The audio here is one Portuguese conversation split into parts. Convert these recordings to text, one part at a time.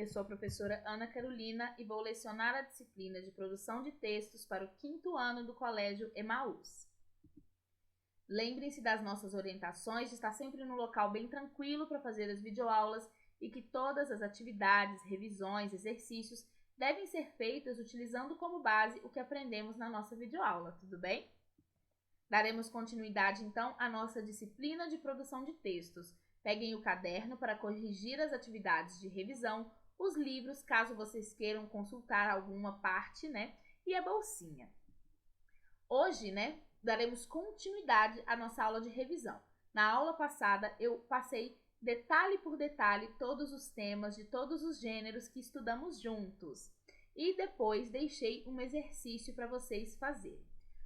eu sou a professora Ana Carolina e vou lecionar a disciplina de produção de textos para o 5º ano do Colégio Emaús. Lembrem-se das nossas orientações de estar sempre num local bem tranquilo para fazer as videoaulas e que todas as atividades, revisões, exercícios devem ser feitas utilizando como base o que aprendemos na nossa videoaula, tudo bem? Daremos continuidade então à nossa disciplina de produção de textos. Peguem o caderno para corrigir as atividades de revisão, os livros, caso vocês queiram consultar alguma parte, e a bolsinha. Hoje, daremos continuidade à nossa aula de revisão. Na aula passada, eu passei detalhe por detalhe todos os temas de todos os gêneros que estudamos juntos. E depois deixei um exercício para vocês fazerem.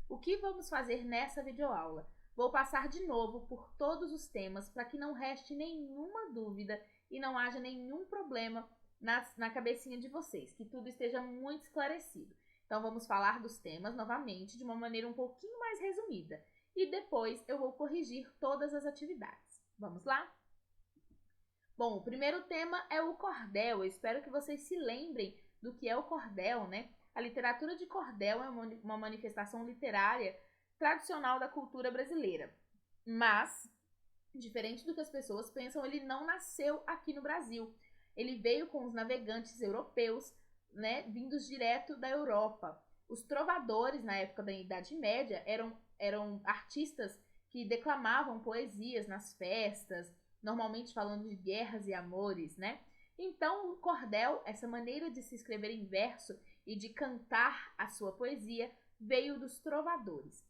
O que vamos fazer nessa videoaula? Vou passar de novo por todos os temas para que não reste nenhuma dúvida e não haja nenhum problema na cabecinha de vocês, que tudo esteja muito esclarecido. Então, vamos falar dos temas novamente de uma maneira um pouquinho mais resumida. E depois eu vou corrigir todas as atividades. Vamos lá? Bom, o primeiro tema é o cordel. Eu espero que vocês se lembrem do que é o cordel, A literatura de cordel é uma manifestação literária tradicional da cultura brasileira. Mas, diferente do que as pessoas pensam, ele não nasceu aqui no Brasil. Ele veio com os navegantes europeus, vindos direto da Europa. Os trovadores, na época da Idade Média, eram artistas que declamavam poesias nas festas, normalmente falando de guerras e amores, Então, o cordel, essa maneira de se escrever em verso e de cantar a sua poesia, veio dos trovadores.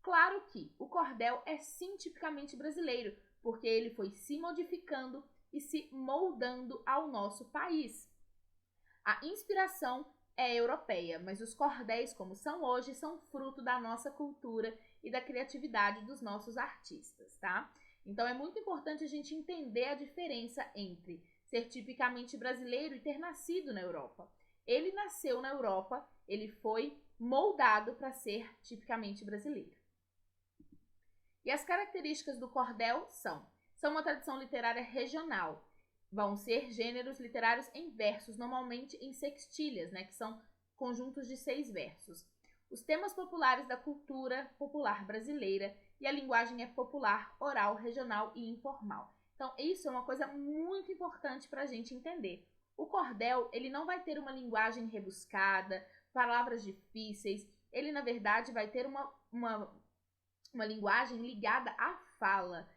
Claro que o cordel é sim tipicamente brasileiro, porque ele foi se modificando e se moldando ao nosso país. A inspiração é europeia, mas os cordéis, como são hoje, são fruto da nossa cultura e da criatividade dos nossos artistas, tá? Então, é muito importante a gente entender a diferença entre ser tipicamente brasileiro e ter nascido na Europa. Ele nasceu na Europa, ele foi moldado para ser tipicamente brasileiro. E as características do cordel são uma tradição literária regional. Vão ser gêneros literários em versos, normalmente em sextilhas, que são conjuntos de 6 versos. Os temas populares da cultura popular brasileira e a linguagem é popular, oral, regional e informal. Então, isso é uma coisa muito importante para a gente entender. O cordel, ele não vai ter uma linguagem rebuscada, palavras difíceis. Ele, na verdade, vai ter uma linguagem ligada à fala,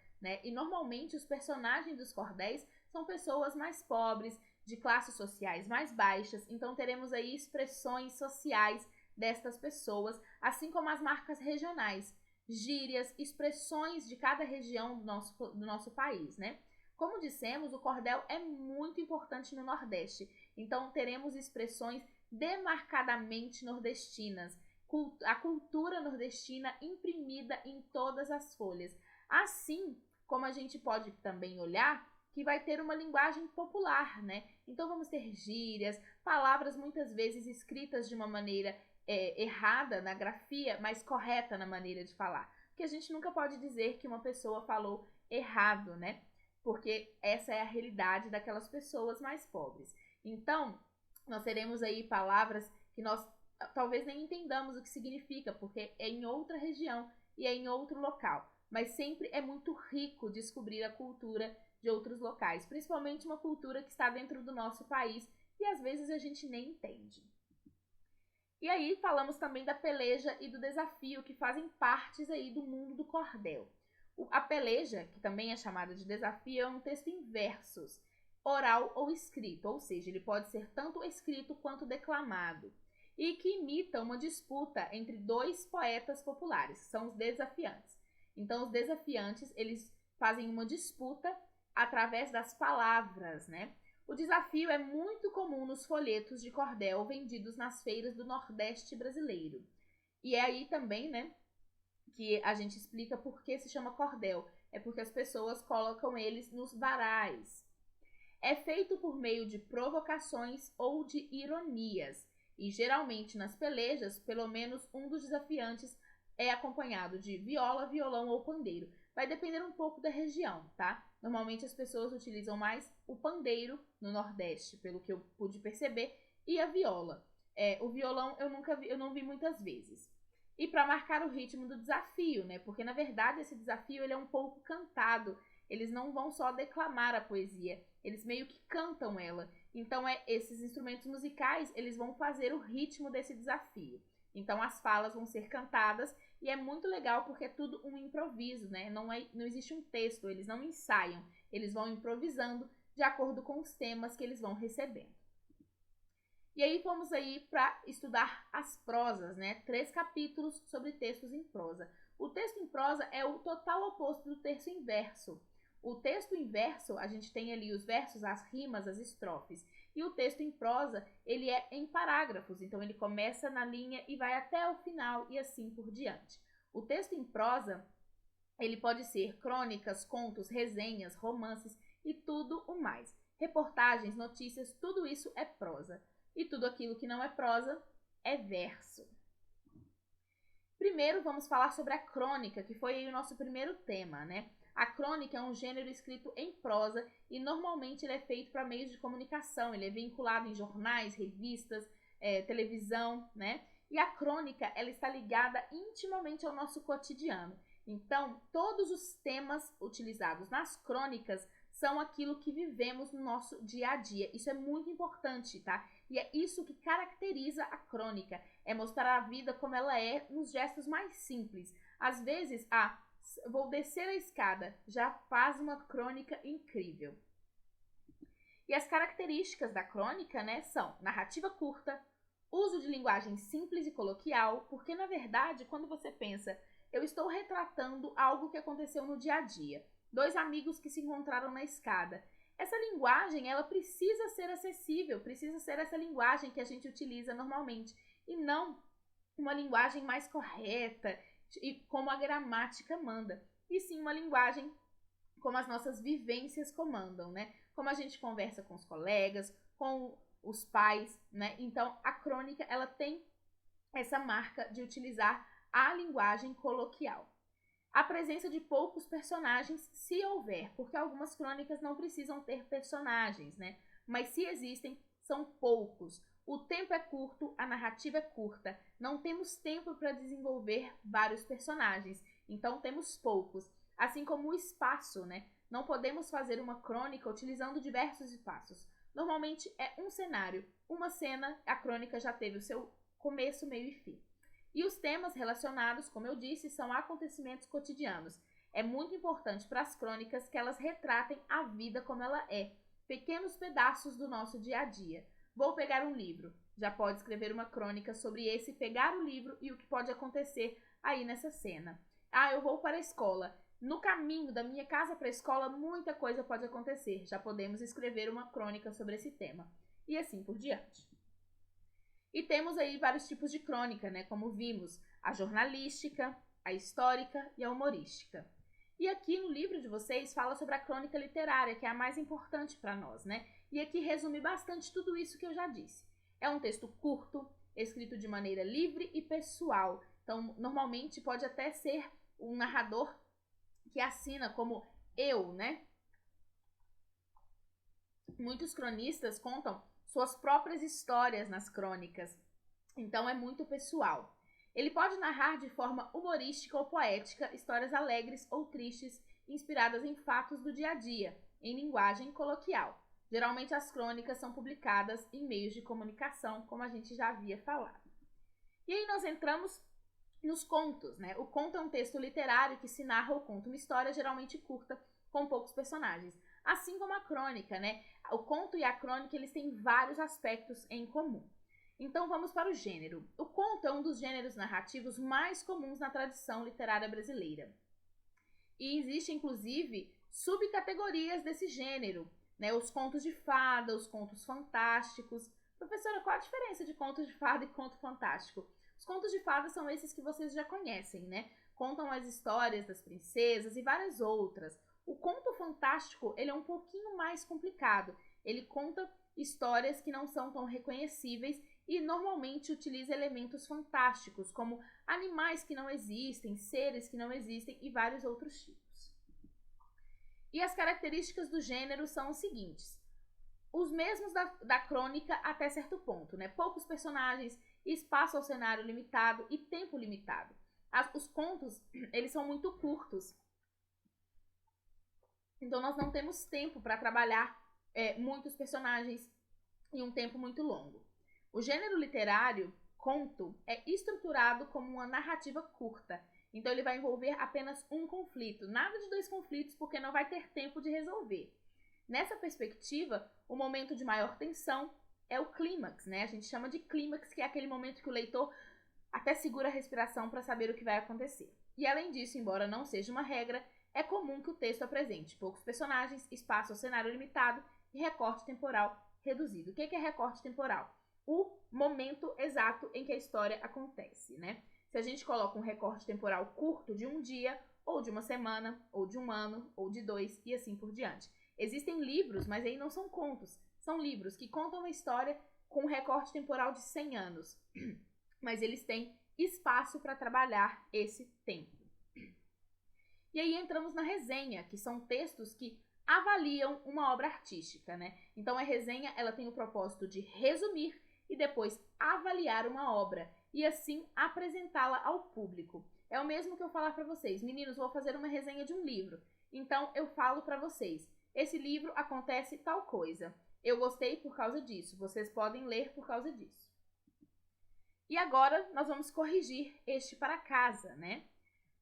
E normalmente os personagens dos cordéis são pessoas mais pobres, de classes sociais mais baixas. Então, teremos aí expressões sociais destas pessoas, assim como as marcas regionais, gírias, expressões de cada região do nosso país, Como dissemos, o cordel é muito importante no Nordeste. Então, teremos expressões demarcadamente nordestinas, a cultura nordestina imprimida em todas as folhas. Assim como a gente pode também olhar que vai ter uma linguagem popular, Então, vamos ter gírias, palavras muitas vezes escritas de uma maneira errada na grafia, mas correta na maneira de falar. Porque a gente nunca pode dizer que uma pessoa falou errado, Porque essa é a realidade daquelas pessoas mais pobres. Então, nós teremos aí palavras que nós talvez nem entendamos o que significa, porque é em outra região e é em outro local. Mas sempre é muito rico descobrir a cultura de outros locais, principalmente uma cultura que está dentro do nosso país e às vezes a gente nem entende. E aí falamos também da peleja e do desafio, que fazem partes aí do mundo do cordel. A peleja, que também é chamada de desafio, é um texto em versos, oral ou escrito, ou seja, ele pode ser tanto escrito quanto declamado, e que imita uma disputa entre 2 poetas populares, que são os desafiantes. Então, os desafiantes, eles fazem uma disputa através das palavras, O desafio é muito comum nos folhetos de cordel vendidos nas feiras do Nordeste brasileiro. E é aí também, que a gente explica por que se chama cordel. É porque as pessoas colocam eles nos varais. É feito por meio de provocações ou de ironias. E geralmente nas pelejas, pelo menos um dos desafiantes é acompanhado de viola, violão ou pandeiro. Vai depender um pouco da região, tá? Normalmente as pessoas utilizam mais o pandeiro no Nordeste, pelo que eu pude perceber, e a viola. O violão eu não vi muitas vezes. E para marcar o ritmo do desafio, né? Porque na verdade esse desafio ele é um pouco cantado. Eles não vão só declamar a poesia, eles meio que cantam ela. Então esses instrumentos musicais, eles vão fazer o ritmo desse desafio. Então as falas vão ser cantadas e é muito legal porque é tudo um improviso, né? Não existe um texto, eles não ensaiam, eles vão improvisando de acordo com os temas que eles vão recebendo. E aí vamos aí para estudar as prosas, né? 3 capítulos sobre textos em prosa. O texto em prosa é o total oposto do texto em verso. O texto em verso, a gente tem ali os versos, as rimas, as estrofes. E o texto em prosa, ele é em parágrafos. Então, ele começa na linha e vai até o final e assim por diante. O texto em prosa, ele pode ser crônicas, contos, resenhas, romances e tudo o mais. Reportagens, notícias, tudo isso é prosa. E tudo aquilo que não é prosa é verso. Primeiro, vamos falar sobre a crônica, que foi aí o nosso primeiro tema, né? A crônica é um gênero escrito em prosa e normalmente ele é feito para meios de comunicação. Ele é vinculado em jornais, revistas, televisão, né? E a crônica, ela está ligada intimamente ao nosso cotidiano. Então, todos os temas utilizados nas crônicas são aquilo que vivemos no nosso dia a dia. Isso é muito importante, tá? E é isso que caracteriza a crônica, é mostrar a vida como ela é nos gestos mais simples. Às vezes, vou descer a escada, já faz uma crônica incrível. E as características da crônica, né, são narrativa curta, uso de linguagem simples e coloquial, porque na verdade, quando você pensa, eu estou retratando algo que aconteceu no dia a dia, 2 amigos que se encontraram na escada. Essa linguagem, ela precisa ser acessível, precisa ser essa linguagem que a gente utiliza normalmente, e não uma linguagem mais correta, e como a gramática manda, e sim uma linguagem como as nossas vivências comandam, né? Como a gente conversa com os colegas, com os pais, né? Então, a crônica, ela tem essa marca de utilizar a linguagem coloquial. A presença de poucos personagens, se houver, porque algumas crônicas não precisam ter personagens, né? Mas se existem, são poucos. O tempo é curto, a narrativa é curta. Não temos tempo para desenvolver vários personagens, então temos poucos. Assim como o espaço, né? Não podemos fazer uma crônica utilizando diversos espaços. Normalmente é um cenário, uma cena, a crônica já teve o seu começo, meio e fim. E os temas relacionados, como eu disse, são acontecimentos cotidianos. É muito importante para as crônicas que elas retratem a vida como ela é, pequenos pedaços do nosso dia a dia. Vou pegar um livro. Já pode escrever uma crônica sobre esse pegar o livro e o que pode acontecer aí nessa cena. Eu vou para a escola. No caminho da minha casa para a escola, muita coisa pode acontecer. Já podemos escrever uma crônica sobre esse tema. E assim por diante. E temos aí vários tipos de crônica, né? Como vimos, a jornalística, a histórica e a humorística. E aqui no livro de vocês fala sobre a crônica literária, que é a mais importante para nós, né? E aqui resume bastante tudo isso que eu já disse. É um texto curto, escrito de maneira livre e pessoal. Então, normalmente pode até ser um narrador que assina como eu, né? Muitos cronistas contam suas próprias histórias nas crônicas, então é muito pessoal. Ele pode narrar de forma humorística ou poética histórias alegres ou tristes, inspiradas em fatos do dia a dia, em linguagem coloquial. Geralmente as crônicas são publicadas em meios de comunicação, como a gente já havia falado. E aí nós entramos nos contos, né? O conto é um texto literário que se narra ou conta uma história geralmente curta, com poucos personagens. Assim como a crônica, né? O conto e a crônica, eles têm vários aspectos em comum. Então vamos para o gênero. O conto é um dos gêneros narrativos mais comuns na tradição literária brasileira. E existe, inclusive, subcategorias desse gênero, né? Os contos de fada, os contos fantásticos. Professora, qual a diferença de conto de fada e conto fantástico? Os contos de fada são esses que vocês já conhecem, né? Contam as histórias das princesas e várias outras. O conto fantástico, ele é um pouquinho mais complicado. Ele conta histórias que não são tão reconhecíveis e normalmente utiliza elementos fantásticos, como animais que não existem, seres que não existem e vários outros tipos. E as características do gênero são os seguintes. Os mesmos da crônica até certo ponto, né? Poucos personagens, espaço ao cenário limitado e tempo limitado. Os contos, eles são muito curtos. Então, nós não temos tempo para trabalhar muitos personagens em um tempo muito longo. O gênero literário, conto, é estruturado como uma narrativa curta. Então, ele vai envolver apenas um conflito. Nada de 2 conflitos, porque não vai ter tempo de resolver. Nessa perspectiva, o momento de maior tensão é o clímax, né? A gente chama de clímax, que é aquele momento que o leitor até segura a respiração para saber o que vai acontecer. E além disso, embora não seja uma regra, é comum que o texto apresente poucos personagens, espaço ao cenário limitado e recorte temporal reduzido. O que é recorte temporal? O momento exato em que a história acontece, né? Se a gente coloca um recorte temporal curto de um dia, ou de uma semana, ou de um ano, ou de 2, e assim por diante. Existem livros, mas aí não são contos. São livros que contam uma história com um recorte temporal de 100 anos. Mas eles têm espaço para trabalhar esse tempo. E aí entramos na resenha, que são textos que avaliam uma obra artística, né? Então a resenha, ela tem o propósito de resumir e depois avaliar uma obra e assim apresentá-la ao público. É o mesmo que eu falar para vocês, meninos, vou fazer uma resenha de um livro. Então eu falo para vocês, esse livro acontece tal coisa. Eu gostei por causa disso, vocês podem ler por causa disso. E agora nós vamos corrigir este para casa, né?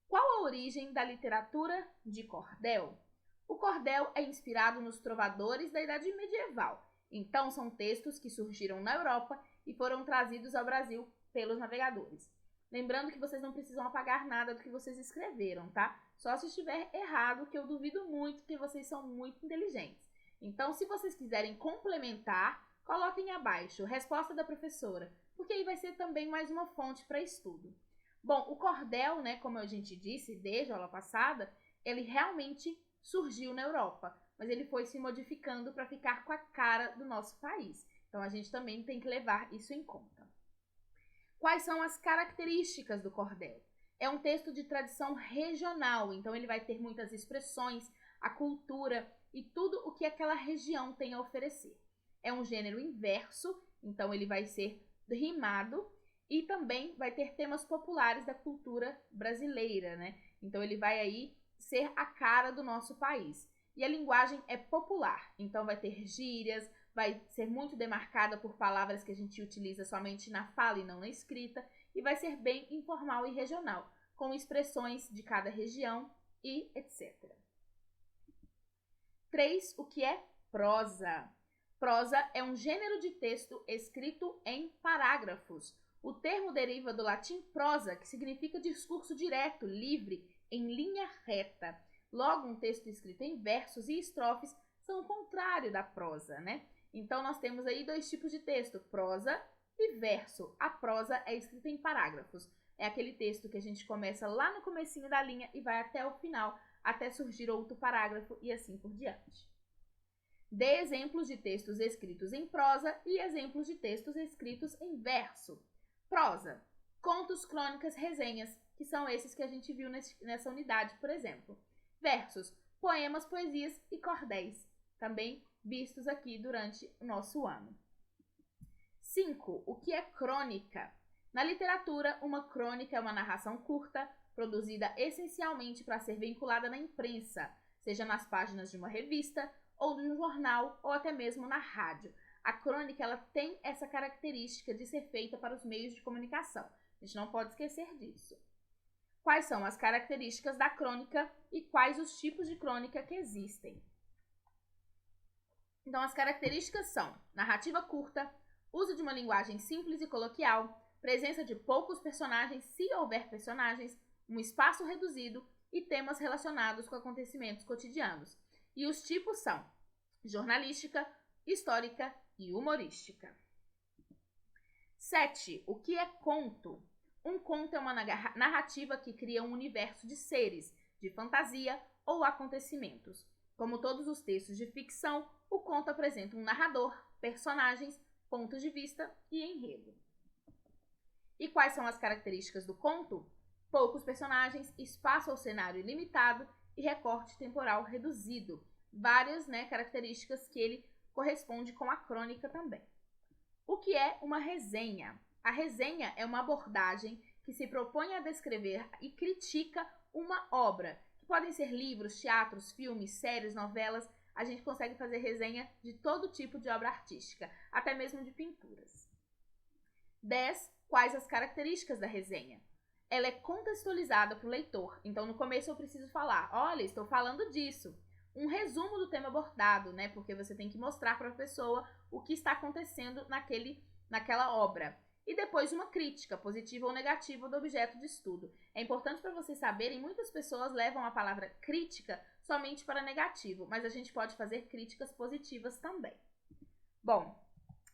Qual a origem da literatura de cordel? O cordel é inspirado nos trovadores da Idade Medieval. Então, são textos que surgiram na Europa e foram trazidos ao Brasil pelos navegadores. Lembrando que vocês não precisam apagar nada do que vocês escreveram, tá? Só se estiver errado, que eu duvido muito, que vocês são muito inteligentes. Então, se vocês quiserem complementar, coloquem abaixo, resposta da professora, porque aí vai ser também mais uma fonte para estudo. Bom, o cordel, né, como a gente disse desde a aula passada, ele realmente surgiu na Europa, mas ele foi se modificando para ficar com a cara do nosso país. Então, a gente também tem que levar isso em conta. Quais são as características do cordel? É um texto de tradição regional, então ele vai ter muitas expressões, a cultura e tudo o que aquela região tem a oferecer. É um gênero inverso, então ele vai ser rimado e também vai ter temas populares da cultura brasileira, né? Então ele vai aí ser a cara do nosso país. E a linguagem é popular, então vai ter gírias, vai ser muito demarcada por palavras que a gente utiliza somente na fala e não na escrita, e vai ser bem informal e regional, com expressões de cada região e etc. 3. O que é prosa? Prosa é um gênero de texto escrito em parágrafos. O termo deriva do latim prosa, que significa discurso direto, livre, em linha reta. Logo, um texto escrito em versos e estrofes são o contrário da prosa, né? Então, nós temos aí 2 tipos de texto, prosa e verso. A prosa é escrita em parágrafos. É aquele texto que a gente começa lá no comecinho da linha e vai até o final, até surgir outro parágrafo e assim por diante. Dê exemplos de textos escritos em prosa e exemplos de textos escritos em verso. Prosa, contos, crônicas, resenhas, que são esses que a gente viu nessa unidade, por exemplo. Versos, poemas, poesias e cordéis, também vistos aqui durante o nosso ano. 5. O que é crônica? Na literatura, uma crônica é uma narração curta, produzida essencialmente para ser vinculada na imprensa, seja nas páginas de uma revista, ou de um jornal, ou até mesmo na rádio. A crônica, ela tem essa característica de ser feita para os meios de comunicação. A gente não pode esquecer disso. Quais são as características da crônica e quais os tipos de crônica que existem? Então, as características são narrativa curta, uso de uma linguagem simples e coloquial, presença de poucos personagens, se houver personagens, um espaço reduzido e temas relacionados com acontecimentos cotidianos. E os tipos são jornalística, histórica e humorística. 7. O que é conto? Um conto é uma narrativa que cria um universo de seres, de fantasia ou acontecimentos. Como todos os textos de ficção, o conto apresenta um narrador, personagens, pontos de vista e enredo. E quais são as características do conto? Poucos personagens, espaço ou cenário ilimitado e recorte temporal reduzido. Várias, características que ele corresponde com a crônica também. O que é uma resenha? A resenha é uma abordagem que se propõe a descrever e critica uma obra, que podem ser livros, teatros, filmes, séries, novelas. A gente consegue fazer resenha de todo tipo de obra artística, até mesmo de pinturas. 10. Quais as características da resenha? Ela é contextualizada para o leitor. Então, no começo eu preciso falar, olha, estou falando disso. Um resumo do tema abordado, porque você tem que mostrar para a pessoa o que está acontecendo naquela obra. E depois uma crítica, positiva ou negativa, do objeto de estudo. É importante para vocês saberem, muitas pessoas levam a palavra crítica somente para negativo, mas a gente pode fazer críticas positivas também. Bom,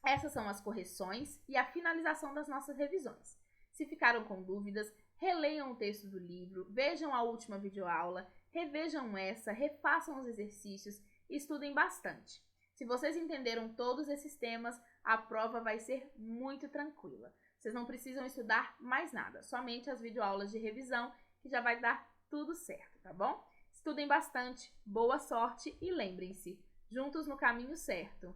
essas são as correções e a finalização das nossas revisões. Se ficaram com dúvidas, releiam o texto do livro, vejam a última videoaula, revejam essa, refaçam os exercícios e estudem bastante. Se vocês entenderam todos esses temas, a prova vai ser muito tranquila. Vocês não precisam estudar mais nada, somente as videoaulas de revisão, que já vai dar tudo certo, tá bom? Estudem bastante, boa sorte e lembrem-se, juntos no caminho certo.